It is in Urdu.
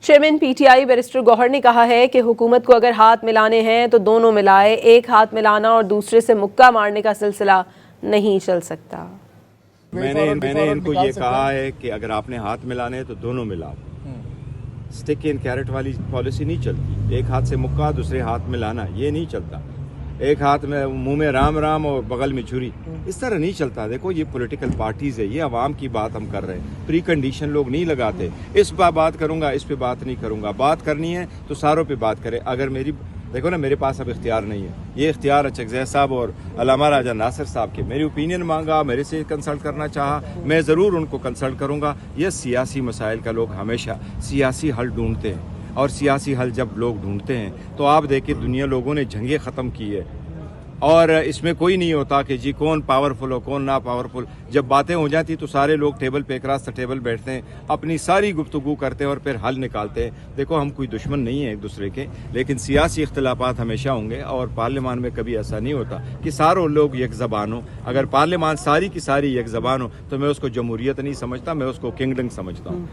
Chairman P T I barrister Gohar نے کہا ہے کہ حکومت کو اگر ہاتھ ملانے ہیں تو دونوں ملائے، ایک ہاتھ ملانا اور دوسرے سے مکہ مارنے کا سلسلہ نہیں چل سکتا۔ میں نے ان کو یہ کہا ہے کہ اگر آپ نے ہاتھ ملانے ہیں تو دونوں ملاؤ، سٹک اینڈ کیرٹ والی پالیسی نہیں چلتی، ایک ہاتھ سے مکہ دوسرے ہاتھ ملانا یہ نہیں چلتا، ایک ہاتھ میں منہ میں رام رام اور بغل میں چھری، اس طرح نہیں چلتا۔ دیکھو یہ پولیٹیکل پارٹیز ہے، یہ عوام کی بات ہم کر رہے ہیں، پری کنڈیشن لوگ نہیں لگاتے، اس پہ بات کروں گا اس پہ بات نہیں کروں گا، بات کرنی ہے تو ساروں پہ بات کرے۔ اگر دیکھو نا میرے پاس اب اختیار نہیں ہے، یہ اختیار اچکزئی صاحب اور علامہ راجہ ناصر صاحب کے، میری اوپینین مانگا، میرے سے کنسلٹ کرنا چاہا، میں ضرور ان کو کنسلٹ کروں گا۔ یہ سیاسی مسائل کا لوگ ہمیشہ سیاسی حل ڈھونڈتے ہیں، اور سیاسی حل جب لوگ ڈھونڈتے ہیں تو آپ دیکھیں دنیا لوگوں نے جنگیں ختم کی ہے، اور اس میں کوئی نہیں ہوتا کہ جی کون پاورفل ہو کون نہ پاورفل۔ جب باتیں ہو جاتی تو سارے لوگ ٹیبل پہ اکراس ٹیبل بیٹھتے ہیں، اپنی ساری گفتگو کرتے ہیں اور پھر حل نکالتے ہیں۔ دیکھو ہم کوئی دشمن نہیں ہیں ایک دوسرے کے، لیکن سیاسی اختلافات ہمیشہ ہوں گے، اور پارلیمان میں کبھی ایسا نہیں ہوتا کہ ساروں لوگ یک زبان ہوں۔ اگر پارلیمان ساری کی ساری یک زبان ہو تو میں اس کو جمہوریت نہیں سمجھتا، میں اس کو کنگڈم سمجھتا ہوں۔